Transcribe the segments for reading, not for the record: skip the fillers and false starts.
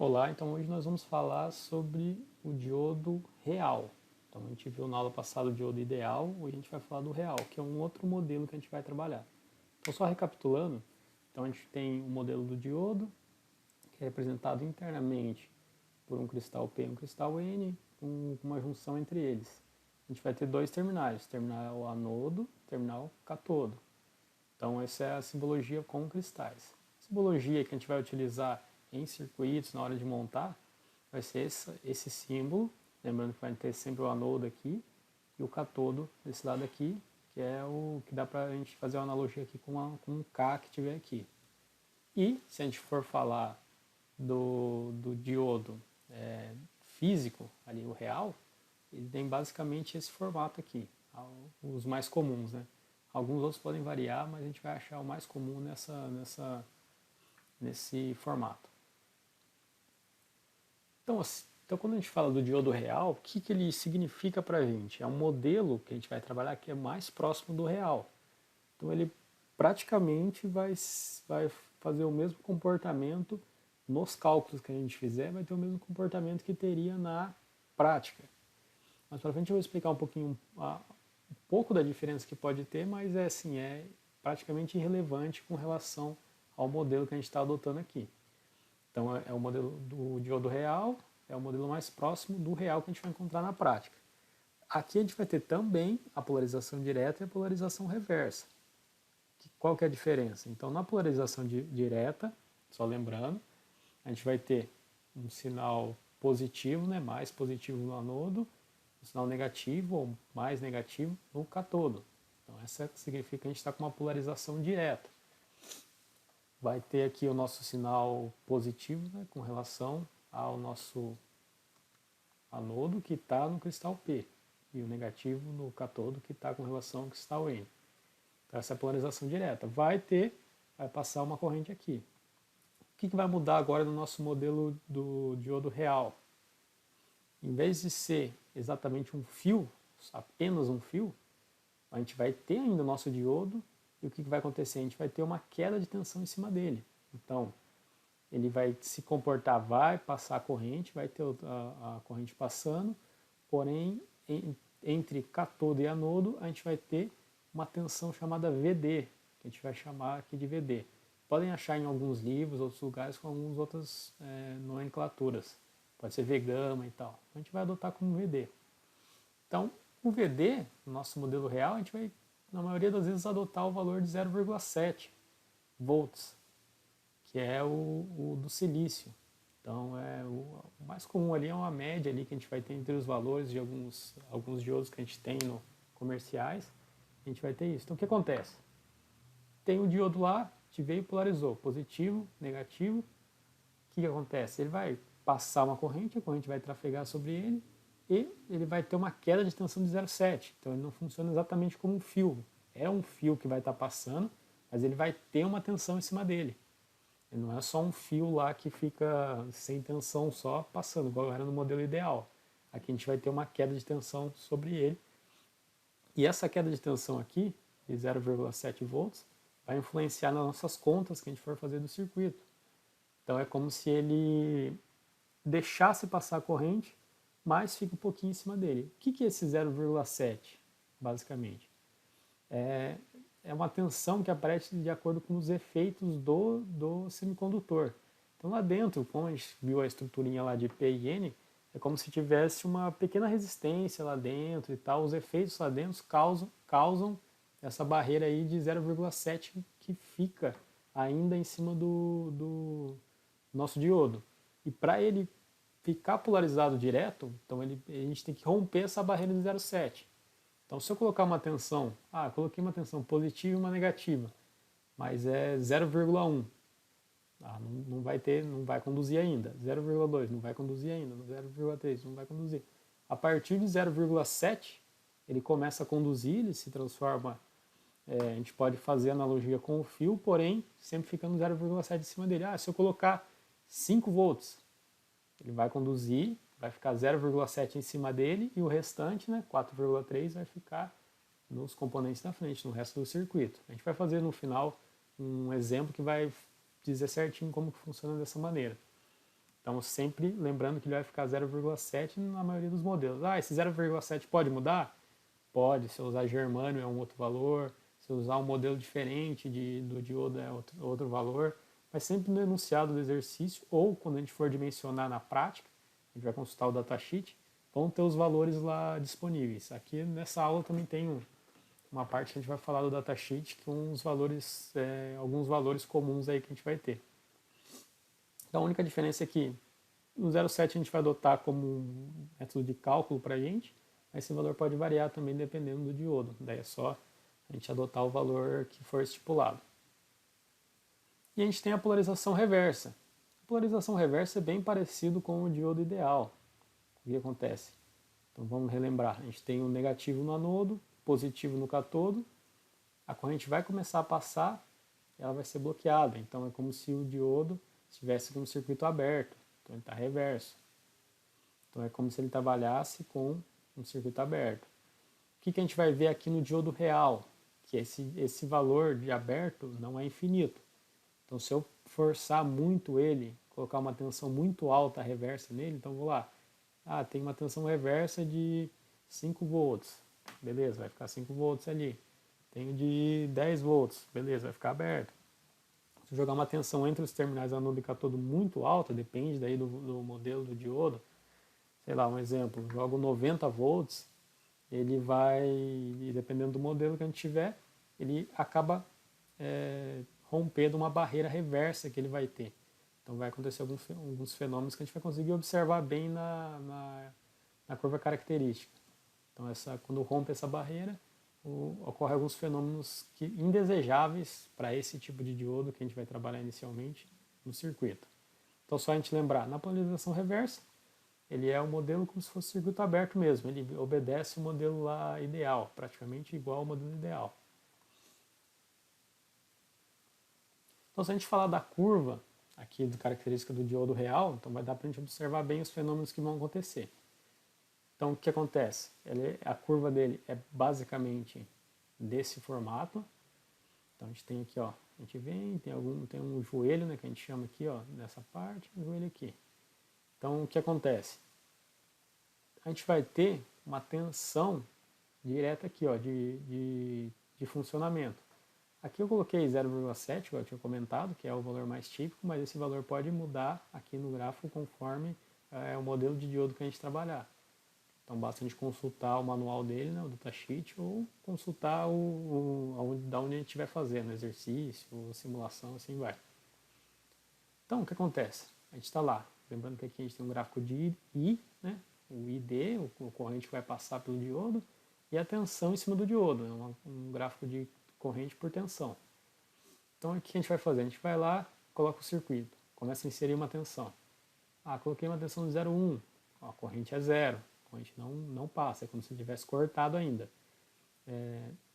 Olá, então hoje nós vamos falar sobre o diodo real. Então a gente viu na aula passada o diodo ideal, hoje a gente vai falar do real, que é um outro modelo que a gente vai trabalhar. Então só recapitulando, então a gente tem o modelo do diodo, que é representado internamente por um cristal P e um cristal N, com uma junção entre eles. A gente vai ter dois terminais, terminal anodo, terminal catodo. Então essa é a simbologia com cristais. A simbologia que a gente vai utilizar em circuitos na hora de montar vai ser esse símbolo, lembrando que vai ter sempre o anodo aqui e o catodo desse lado aqui, que é o que dá para a gente fazer uma analogia aqui com um K que tiver aqui. E se a gente for falar do diodo físico, ali o real, ele tem basicamente esse formato aqui, os mais comuns, né? Alguns outros podem variar, mas a gente vai achar o mais comum nesse formato. Então, quando a gente fala do diodo real, o que ele significa para a gente? É um modelo que a gente vai trabalhar que é mais próximo do real. Então, ele praticamente vai fazer o mesmo comportamento nos cálculos que a gente fizer, vai ter o mesmo comportamento que teria na prática. Mas para frente eu vou explicar um pouquinho, um pouco da diferença que pode ter, mas é praticamente irrelevante com relação ao modelo que a gente está adotando aqui. Então é o modelo do diodo real, é o modelo mais próximo do real que a gente vai encontrar na prática. Aqui a gente vai ter também a polarização direta e a polarização reversa. Qual que é a diferença? Então na polarização direta, só lembrando, a gente vai ter um sinal positivo, né, mais positivo no anodo, um sinal negativo ou mais negativo no catodo. Então essa significa que a gente está com uma polarização direta. Vai ter aqui o nosso sinal positivo, né, com relação ao nosso anodo que está no cristal P e o negativo no catodo que está com relação ao cristal N. Então essa é a polarização direta. Vai passar uma corrente aqui. O que vai mudar agora no nosso modelo do diodo real? Em vez de ser exatamente um fio, apenas um fio, a gente vai ter ainda o nosso diodo e o que vai acontecer? A gente vai ter uma queda de tensão em cima dele. Então, ele vai se comportar, vai passar a corrente, vai ter a corrente passando, porém, entre catodo e anodo, a gente vai ter uma tensão chamada VD, que a gente vai chamar aqui de VD. Podem achar em alguns livros, outros lugares, com algumas outras nomenclaturas. Pode ser V-gama e tal. A gente vai adotar como VD. Então, o VD, no nosso modelo real, a gente vai, na maioria das vezes, adotar o valor de 0,7 volts, que é o do silício. Então, o mais comum ali é uma média ali que a gente vai ter entre os valores de alguns diodos que a gente tem comerciais. A gente vai ter isso. Então, o que acontece? Tem o diodo lá, te veio e polarizou, positivo, negativo. O que acontece? Ele vai passar uma corrente, a corrente vai trafegar sobre ele e ele vai ter uma queda de tensão de 0,7. Então ele não funciona exatamente como um fio. É um fio que vai estar passando, mas ele vai ter uma tensão em cima dele. Ele não é só um fio lá que fica sem tensão só passando, igual era no modelo ideal. Aqui a gente vai ter uma queda de tensão sobre ele. E essa queda de tensão aqui, de 0,7 volts, vai influenciar nas nossas contas que a gente for fazer do circuito. Então é como se ele deixasse passar a corrente, mas fica um pouquinho em cima dele. O que é esse 0,7, basicamente? É uma tensão que aparece de acordo com os efeitos do semicondutor. Então lá dentro, como a gente viu a estruturinha lá de P e N, é como se tivesse uma pequena resistência lá dentro e tal. Os efeitos lá dentro causam essa barreira aí de 0,7 que fica ainda em cima do nosso diodo. E para ele ficar polarizado direto, então a gente tem que romper essa barreira de 0,7. Então se eu colocar uma tensão, coloquei uma tensão positiva e uma negativa, mas é 0,1, não vai conduzir ainda. 0,2 não vai conduzir ainda. 0,3 não vai conduzir. A partir de 0,7 ele começa a conduzir, ele se transforma. A gente pode fazer analogia com o fio, porém sempre ficando 0,7 em cima dele. Se eu colocar 5 volts, ele vai conduzir, vai ficar 0,7 em cima dele e o restante, 4,3, vai ficar nos componentes da frente, no resto do circuito. A gente vai fazer no final um exemplo que vai dizer certinho como que funciona dessa maneira. Então, sempre lembrando que ele vai ficar 0,7 na maioria dos modelos. Ah, esse 0,7 pode mudar? Pode. Se eu usar germânio é um outro valor. Se eu usar um modelo diferente do diodo é outro valor. Mas sempre no enunciado do exercício ou quando a gente for dimensionar na prática, a gente vai consultar o datasheet, vão ter os valores lá disponíveis. Aqui nessa aula também tem uma parte que a gente vai falar do datasheet com os valores, alguns valores comuns aí que a gente vai ter. Então a única diferença é que o 0,7 a gente vai adotar como um método de cálculo para a gente, mas esse valor pode variar também dependendo do diodo. Daí é só a gente adotar o valor que for estipulado. E a gente tem a polarização reversa. A polarização reversa é bem parecido com o diodo ideal. O que acontece? Então vamos relembrar, a gente tem o negativo no anodo, positivo no catodo, a corrente vai começar a passar, ela vai ser bloqueada. Então é como se o diodo estivesse com um circuito aberto, então ele está reverso. Então é como se ele trabalhasse com um circuito aberto. O que a gente vai ver aqui no diodo real? Que esse valor de aberto não é infinito. Então se eu forçar muito ele, colocar uma tensão muito alta reversa nele, então vou lá, tem uma tensão reversa de 5 volts, beleza, vai ficar 5 volts ali. Tenho de 10 volts, beleza, vai ficar aberto. Se eu jogar uma tensão entre os terminais anodo e catodo muito alta, depende daí do modelo do diodo, sei lá, um exemplo, jogo 90 volts, ele vai, dependendo do modelo que a gente tiver, ele acaba rompendo uma barreira reversa que ele vai ter. Então vai acontecer alguns fenômenos que a gente vai conseguir observar bem na curva característica. Então quando rompe essa barreira, ocorrem alguns fenômenos indesejáveis para esse tipo de diodo que a gente vai trabalhar inicialmente no circuito. Então só a gente lembrar, na polarização reversa, ele é um modelo como se fosse circuito aberto mesmo, ele obedece o modelo lá ideal, praticamente igual ao modelo ideal. Então se a gente falar da curva aqui de característica do diodo real, então vai dar para a gente observar bem os fenômenos que vão acontecer. Então o que acontece? A curva dele é basicamente desse formato. Então a gente tem aqui, ó, a gente vem, tem um joelho, né, que a gente chama aqui, ó, nessa parte, um joelho aqui. Então o que acontece? A gente vai ter uma tensão direta aqui, ó, de funcionamento. Aqui eu coloquei 0,7, como eu tinha comentado, que é o valor mais típico, mas esse valor pode mudar aqui no gráfico conforme o modelo de diodo que a gente trabalhar. Então basta a gente consultar o manual dele, né, o datasheet, ou consultar da onde a gente estiver fazendo, exercício, simulação, assim vai. Então o que acontece? A gente está lá, lembrando que aqui a gente tem um gráfico de I, né, o ID, o corrente que vai passar pelo diodo, e a tensão em cima do diodo, um gráfico de corrente por tensão. Então o que a gente vai fazer? A gente vai lá, coloca o circuito, começa a inserir uma tensão. Coloquei uma tensão de 0,1, a corrente é 0. A corrente não passa, é como se tivesse cortado ainda.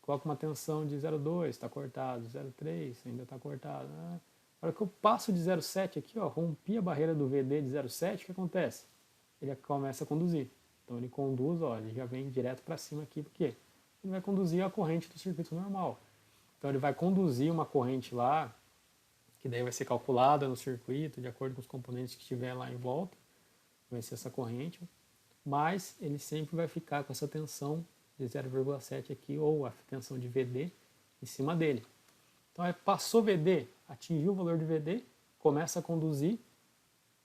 Coloca uma tensão de 0,2, está cortado, 0,3 ainda está cortado. Na hora que eu passo de 0,7 aqui, ó, rompi a barreira do VD de 0,7, o que acontece? Ele começa a conduzir. Então ele conduz, ó, ele já vem direto para cima aqui, porque ele vai conduzir a corrente do circuito normal. Então ele vai conduzir uma corrente lá, que daí vai ser calculada no circuito, de acordo com os componentes que estiver lá em volta, vai ser essa corrente, mas ele sempre vai ficar com essa tensão de 0,7 aqui, ou a tensão de VD em cima dele. Então passou VD, atingiu o valor de VD, começa a conduzir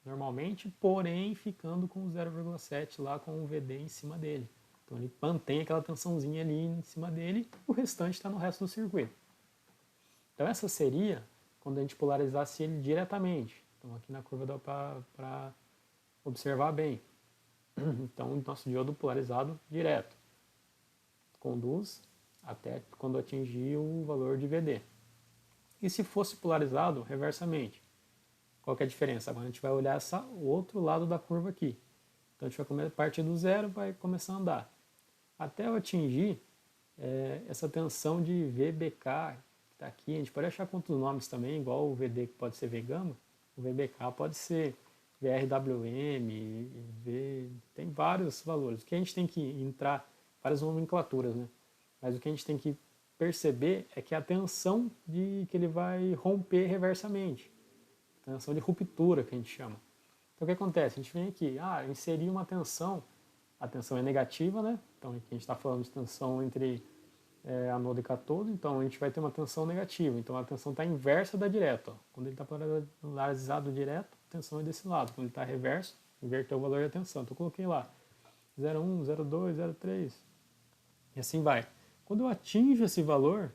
normalmente, porém ficando com 0,7 lá com o VD em cima dele. Então ele mantém aquela tensãozinha ali em cima dele, o restante está no resto do circuito. Então essa seria quando a gente polarizasse ele diretamente. Então aqui na curva dá para observar bem. Então o nosso diodo polarizado direto conduz até quando atingir o valor de VD. E se fosse polarizado reversamente? Qual que é a diferença? Agora a gente vai olhar o outro lado da curva aqui. Então a gente vai partir do zero, vai começar a andar. Até eu atingir essa tensão de VBK, que está aqui, a gente pode achar com outros nomes também, igual o VD que pode ser V-gama, o VBK pode ser VRWM, tem vários valores. O que a gente tem que entrar, várias nomenclaturas, né? Mas o que a gente tem que perceber é que a tensão que ele vai romper reversamente. Tensão de ruptura, que a gente chama. Então o que acontece? A gente vem aqui, inserir uma tensão, a tensão é negativa, né? Então aqui a gente está falando de tensão entre anodo e cátodo, então a gente vai ter uma tensão negativa, então a tensão está inversa da direta. Ó. Quando ele está polarizado direto, a tensão é desse lado. Quando ele está reverso, inverteu o valor da tensão. Então eu coloquei lá 0,1, 0,2, 0,3 e assim vai. Quando eu atinjo esse valor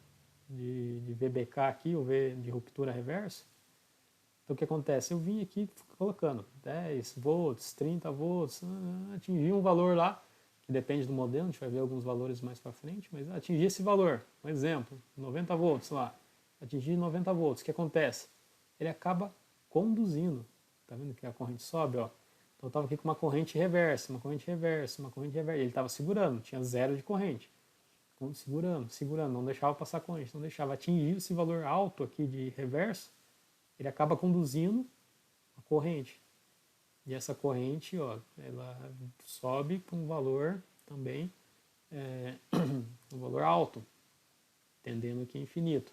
de VBK aqui, o V de ruptura reverso, então o que acontece? Eu vim aqui colocando 10 volts, 30 volts, atingi um valor lá, que depende do modelo, a gente vai ver alguns valores mais para frente, mas atingi esse valor, um exemplo, 90 volts lá, atingi 90 volts, o que acontece? Ele acaba conduzindo, tá vendo que a corrente sobe, ó? Então eu estava aqui com uma corrente reversa, uma corrente reversa, uma corrente reversa, ele estava segurando, tinha zero de corrente, segurando, segurando, não deixava passar a corrente, não deixava atingir esse valor alto aqui de reverso, ele acaba conduzindo a corrente. E essa corrente, ó, ela sobe para um valor também, um valor alto, tendendo aqui a infinito.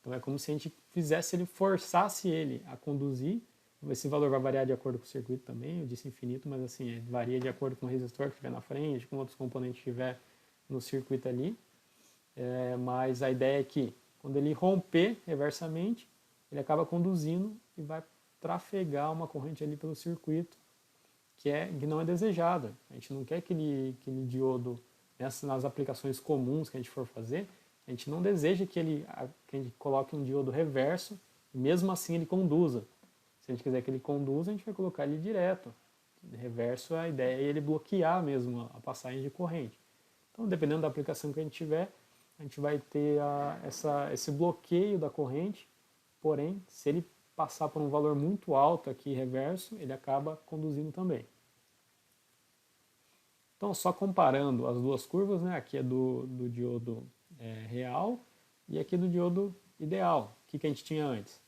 Então é como se a gente fizesse ele, forçasse ele a conduzir. Esse valor vai variar de acordo com o circuito também, eu disse infinito, mas assim, varia de acordo com o resistor que estiver na frente, com outros componentes que estiver no circuito ali. Mas a ideia é que quando ele romper reversamente, ele acaba conduzindo e vai trafegar uma corrente ali pelo circuito que não é desejada. A gente não quer aquele diodo nas aplicações comuns que a gente for fazer, a gente não deseja que a gente coloque um diodo reverso e mesmo assim ele conduza. Se a gente quiser que ele conduza, a gente vai colocar ele direto. Reverso, a ideia é ele bloquear mesmo a passagem de corrente. Então, dependendo da aplicação que a gente tiver, a gente vai ter esse bloqueio da corrente, porém, se ele passar por um valor muito alto aqui reverso, ele acaba conduzindo também. Então, só comparando as duas curvas, né? Aqui é do diodo real e aqui do diodo ideal. O que a gente tinha antes?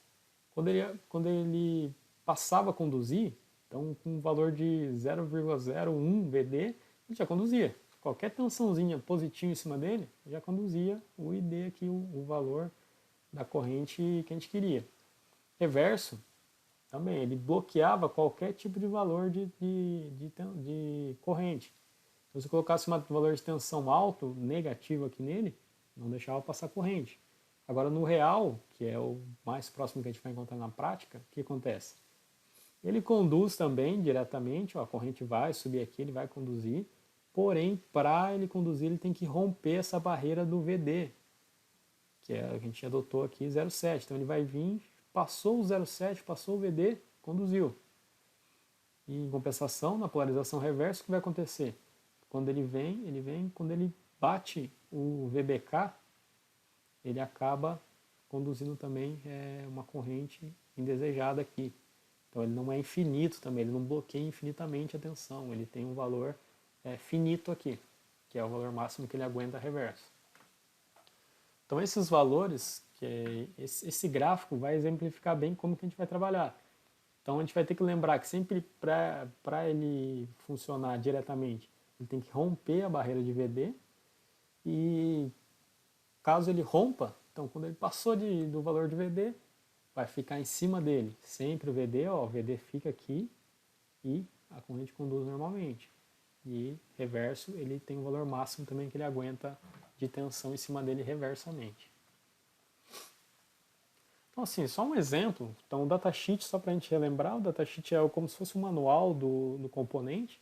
Quando ele passava a conduzir, então com um valor de 0,01 VD, ele já conduzia. Qualquer tensãozinha positiva em cima dele, já conduzia o ID aqui, o valor da corrente que a gente queria. Reverso, também, ele bloqueava qualquer tipo de valor de corrente. Se você colocasse um valor de tensão alto, negativo aqui nele, não deixava passar corrente. Agora no real, que é o mais próximo que a gente vai encontrar na prática, o que acontece? Ele conduz também diretamente, ó, a corrente vai subir aqui, ele vai conduzir, porém, para ele conduzir, ele tem que romper essa barreira do VD, que é a gente adotou aqui 0,7. Então ele vai vir, passou o 0,7, passou o VD, conduziu. E em compensação, na polarização reversa, o que vai acontecer? Quando ele vem, quando ele bate o VBK, ele acaba conduzindo também uma corrente indesejada aqui. Então ele não é infinito também, ele não bloqueia infinitamente a tensão, ele tem um valor finito aqui, que é o valor máximo que ele aguenta reverso. Então esses valores, esse gráfico vai exemplificar bem como que a gente vai trabalhar. Então a gente vai ter que lembrar que sempre para ele funcionar diretamente, ele tem que romper a barreira de VD e caso ele rompa, então quando ele passou do valor de VD, vai ficar em cima dele. Sempre o VD, ó, o VD fica aqui e a corrente conduz normalmente. E reverso, ele tem um valor máximo também que ele aguenta de tensão em cima dele reversamente. Então assim, só um exemplo. Então o datasheet, só para a gente relembrar, o datasheet é como se fosse um manual do componente.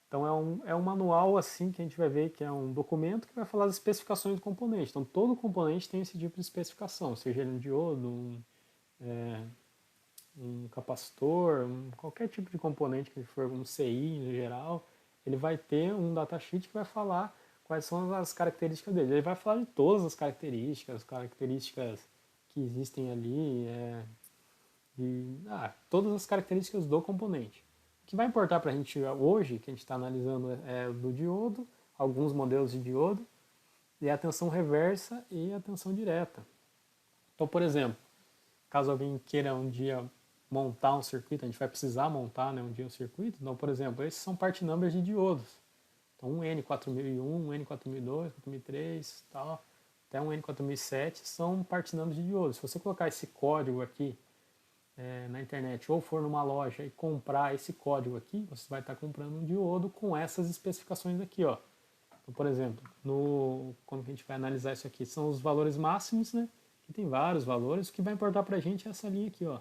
Então é um manual assim que a gente vai ver que é um documento que vai falar das especificações do componente. Então todo componente tem esse tipo de especificação, seja ele um diodo, um capacitor, qualquer tipo de componente que for um CI no geral, ele vai ter um datasheet que vai falar quais são as características dele. Ele vai falar de todas as características que existem ali, todas as características do componente. O que vai importar para a gente hoje, que a gente está analisando, é do diodo, alguns modelos de diodo, e a tensão reversa e a tensão direta. Então, por exemplo, caso alguém queira um dia montar um circuito, a gente vai precisar montar, né, um dia um circuito. Então, por exemplo, esses são part numbers de diodos. Então, um N4001, um N4002, 4003, tal, até um N4007 são part numbers de diodos. Se você colocar esse código aqui na internet ou for numa loja e comprar esse código aqui, você vai estar comprando um diodo com essas especificações aqui, ó. Então, por exemplo, quando a gente vai analisar isso aqui, são os valores máximos, né? Que tem vários valores. O que vai importar para a gente é essa linha aqui, ó.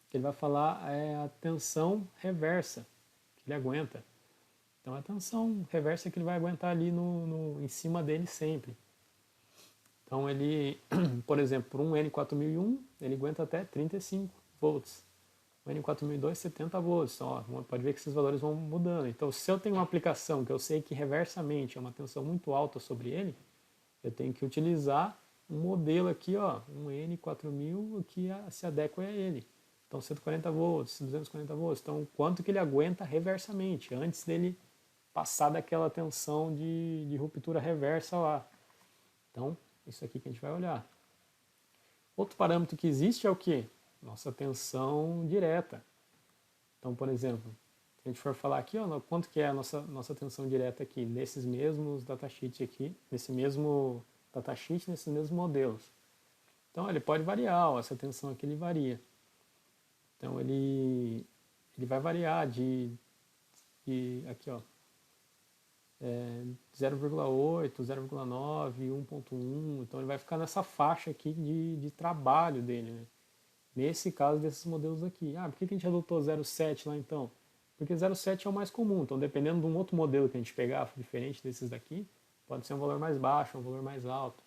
Que ele vai falar a tensão reversa que ele aguenta. Então, a tensão reversa que ele vai aguentar ali em cima dele sempre. Então, ele, por exemplo, por um N4001, ele aguenta até 35 volts. O N4002, 70 volts. Então, ó, pode ver que esses valores vão mudando. Então, se eu tenho uma aplicação que eu sei que reversamente é uma tensão muito alta sobre ele, eu tenho que utilizar um modelo aqui, ó, um N4000 que se adequa a ele. Então, 140 volts, 240 volts. Então, quanto que ele aguenta reversamente, antes dele passar daquela tensão de ruptura reversa lá. Então, isso aqui que a gente vai olhar. Outro parâmetro que existe é o que? Nossa tensão direta. Então, por exemplo, se a gente for falar aqui, ó, quanto que é a nossa tensão direta aqui, nesses mesmos datasheets aqui, nesse mesmo datasheet, nesses mesmos modelos. Então, ele pode variar, ó, essa tensão aqui ele varia. Então, ele vai variar aqui, ó, 0,8, 0,9, 1,1. Então, ele vai ficar nessa faixa aqui de trabalho dele, né? Nesse caso desses modelos aqui. Ah, por que a gente adotou 0,7 lá então? Porque 0,7 é o mais comum. Então, dependendo de um outro modelo que a gente pegar, diferente desses daqui, pode ser um valor mais baixo, um valor mais alto.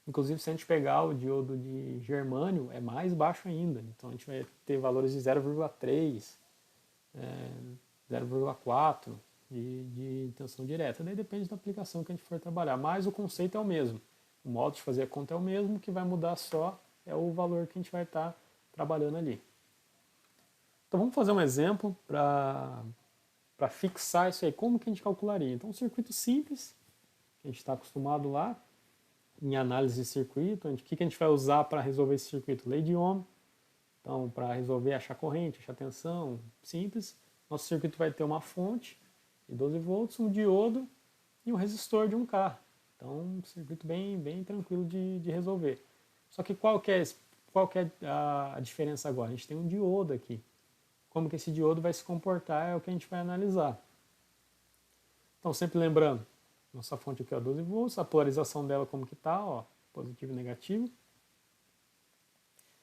Inclusive, se a gente pegar o diodo de germânio, é mais baixo ainda. Então, a gente vai ter valores de 0,3, 0,4 de tensão direta. Daí depende da aplicação que a gente for trabalhar. Mas o conceito é o mesmo. O modo de fazer a conta é o mesmo, o que vai mudar só é o valor que a gente vai estar trabalhando ali. Então vamos fazer um exemplo para fixar isso aí. Como que a gente calcularia? Então um circuito simples, que a gente está acostumado lá, em análise de circuito, o que a gente vai usar para resolver esse circuito? Lei de Ohm. Então para resolver achar corrente, achar tensão, simples. Nosso circuito vai ter uma fonte de 12 volts, um diodo e um resistor de 1K. Então um circuito bem tranquilo de resolver. Só que qual que é a diferença agora? A gente tem um diodo aqui. Como que esse diodo vai se comportar é o que a gente vai analisar. Então, sempre lembrando, nossa fonte aqui é 12 volts, a polarização dela como que está, ó, positivo e negativo.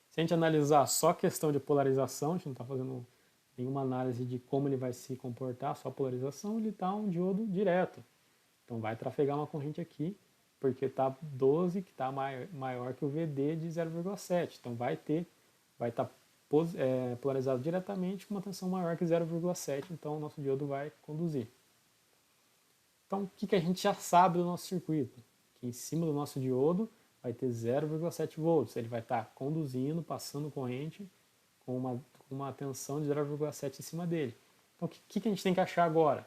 Se a gente analisar só a questão de polarização, a gente não está fazendo nenhuma análise de como ele vai se comportar, só a polarização, ele está um diodo direto. Então vai trafegar uma corrente aqui, porque está 12, que está maior que o VD de 0,7. Então vai estar polarizado diretamente com uma tensão maior que 0,7, então o nosso diodo vai conduzir. Então o que a gente já sabe do nosso circuito? Que em cima do nosso diodo vai ter 0,7 volts, ele vai estar conduzindo, passando corrente com uma tensão de 0,7 em cima dele. Então o que a gente tem que achar agora?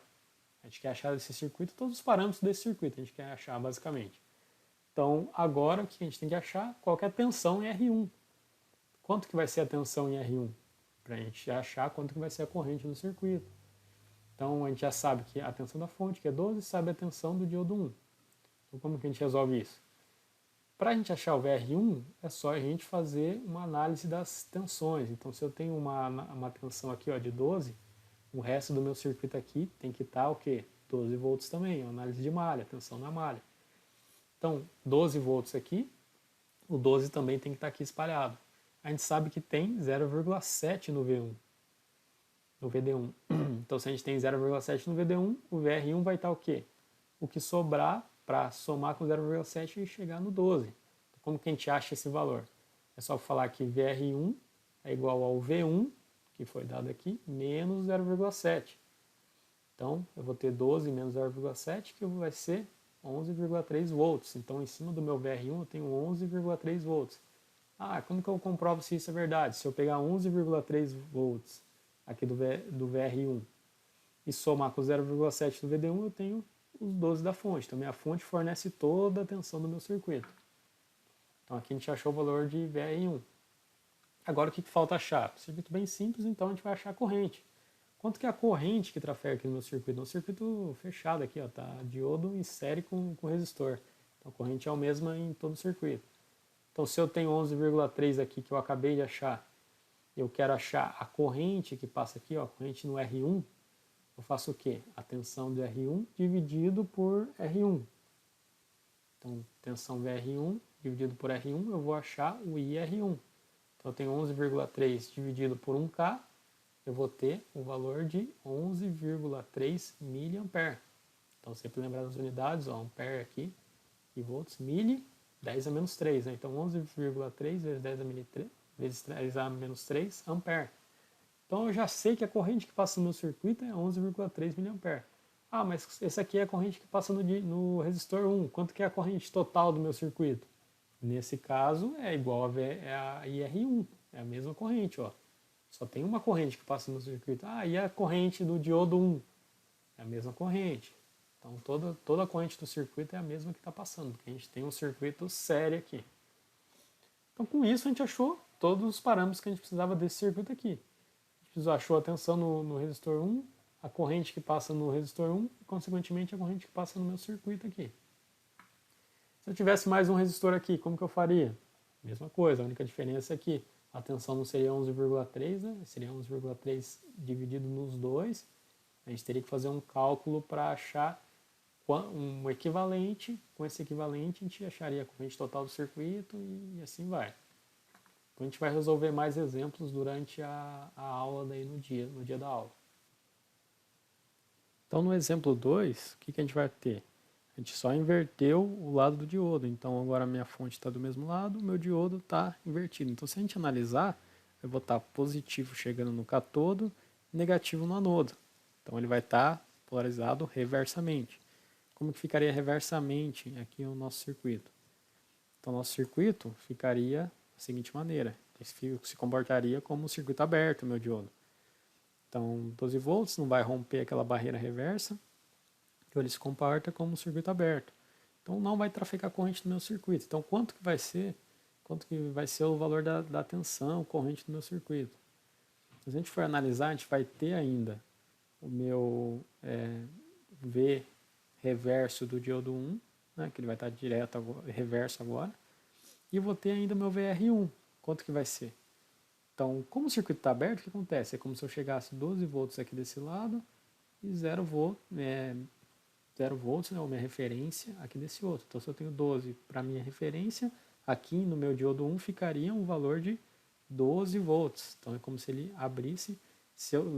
A gente quer achar desse circuito todos os parâmetros desse circuito, a gente quer achar basicamente. Então agora o que a gente tem que achar? Qual que é a tensão em R1. Quanto que vai ser a tensão em R1? Para a gente achar quanto que vai ser a corrente no circuito. Então a gente já sabe que a tensão da fonte, que é 12, sabe a tensão do diodo 1. Então como que a gente resolve isso? Para a gente achar o VR1, é só a gente fazer uma análise das tensões. Então se eu tenho uma tensão aqui, ó, de 12, o resto do meu circuito aqui tem que estar o quê? 12 volts também, uma análise de malha, tensão na malha. Então 12 volts aqui, o 12 também tem que estar aqui espalhado. A gente sabe que tem 0,7 no V1, no VD1. Então se a gente tem 0,7 no VD1, o VR1 vai estar o quê? O que sobrar para somar com 0,7 e chegar no 12. Então, como que a gente acha esse valor? É só falar que VR1 é igual ao V1, que foi dado aqui, menos 0,7. Então eu vou ter 12 menos 0,7, que vai ser 11,3 volts. Então em cima do meu VR1 eu tenho 11,3 volts. Ah, como que eu comprovo se isso é verdade? Se eu pegar 11,3 volts aqui do VR1 e somar com 0,7 do VD1, eu tenho os 12 da fonte. Então minha fonte fornece toda a tensão do meu circuito. Então aqui a gente achou o valor de VR1. Agora o que falta achar? Circuito bem simples, então a gente vai achar a corrente. Quanto que é a corrente que trafega aqui no meu circuito? No circuito fechado aqui, ó, tá diodo em série com resistor. Então a corrente é a mesma em todo o circuito. Então se eu tenho 11,3 aqui que eu acabei de achar, eu quero achar a corrente que passa aqui, ó, a corrente no R1, eu faço o quê? A tensão do R1 dividido por R1. Então, tensão VR1 dividido por R1, eu vou achar o IR1. Então, eu tenho 11,3 dividido por 1K, eu vou ter o valor de 11,3 mA. Então, sempre lembrar das unidades, ó, ampere aqui, e volts, mili, 10 a menos 3. Né? Então, 11,3 vezes 10 a menos 3, vezes 10 a menos 3 ampere. Então, eu já sei que a corrente que passa no meu circuito é 11,3 mA. Ah, mas esse aqui é a corrente que passa no resistor 1. Quanto que é a corrente total do meu circuito? Nesse caso, é igual a IR1. É a mesma corrente, ó. Só tem uma corrente que passa no circuito. Ah, e a corrente do diodo 1? É a mesma corrente. Então, toda a corrente do circuito é a mesma que está passando, porque a gente tem um circuito sério aqui. Então, com isso, a gente achou todos os parâmetros que a gente precisava desse circuito aqui. A gente achou a tensão no resistor 1, a corrente que passa no resistor 1 e, consequentemente, a corrente que passa no meu circuito aqui. Se eu tivesse mais um resistor aqui, como que eu faria? Mesma coisa, a única diferença é que a tensão não seria 11,3, né? Seria 11,3 dividido nos dois. A gente teria que fazer um cálculo para achar um equivalente. Com esse equivalente, a gente acharia a corrente total do circuito e assim vai. Então, a gente vai resolver mais exemplos durante a aula daí no dia da aula. Então, no exemplo 2, o que a gente vai ter? A gente só inverteu o lado do diodo. Então, agora a minha fonte está do mesmo lado, o meu diodo está invertido. Então, se a gente analisar, eu vou estar positivo chegando no catodo, negativo no anodo. Então, ele vai estar polarizado reversamente. Como que ficaria reversamente aqui o nosso circuito? Então, nosso circuito ficaria da seguinte maneira. Se comportaria como um circuito aberto, meu diodo. Então, 12 volts não vai romper aquela barreira reversa. Então, ele se comporta como um circuito aberto. Então, não vai trafegar corrente no meu circuito. Então, quanto que vai ser o valor da tensão corrente do meu circuito? Se a gente for analisar, a gente vai ter ainda o meu V reverso do diodo 1, né, que ele vai estar direto agora, reverso agora, e vou ter ainda o meu VR1. Quanto que vai ser? Então, como o circuito está aberto, o que acontece? É como se eu chegasse 12 volts aqui desse lado e 0 volts, né, a minha referência aqui desse outro. Então, se eu tenho 12 para minha referência, aqui no meu diodo 1 ficaria um valor de 12 volts. Então, é como se ele abrisse.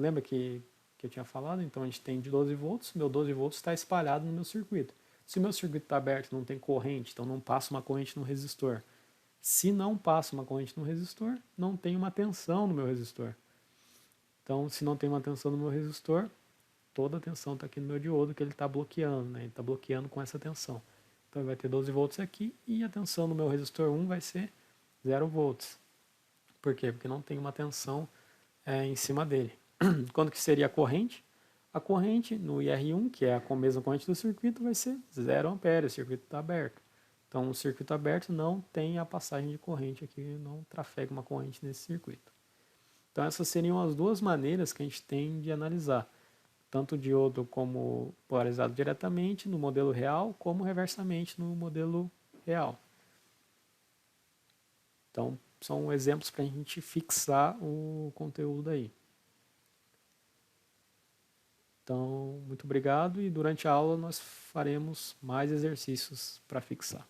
Lembra que eu tinha falado? Então, a gente tem de 12 volts, meu 12 volts está espalhado no meu circuito. Se o meu circuito está aberto, não tem corrente, então não passa uma corrente no resistor. Se não passa uma corrente no resistor, não tem uma tensão no meu resistor. Então, se não tem uma tensão no meu resistor, toda a tensão está aqui no meu diodo que ele está bloqueando, né? Ele está bloqueando com essa tensão. Então, ele vai ter 12 volts aqui e a tensão no meu resistor 1 vai ser 0 volts. Por quê? Porque não tem uma tensão em cima dele. Quando que seria a corrente? A corrente no IR1, que é a mesma corrente do circuito, vai ser 0 ampere, o circuito está aberto. Então, o circuito aberto não tem a passagem de corrente aqui, não trafega uma corrente nesse circuito. Então, essas seriam as duas maneiras que a gente tem de analisar, tanto o diodo como polarizado diretamente no modelo real, como reversamente no modelo real. Então, são exemplos para a gente fixar o conteúdo aí. Então, muito obrigado e durante a aula nós faremos mais exercícios para fixar.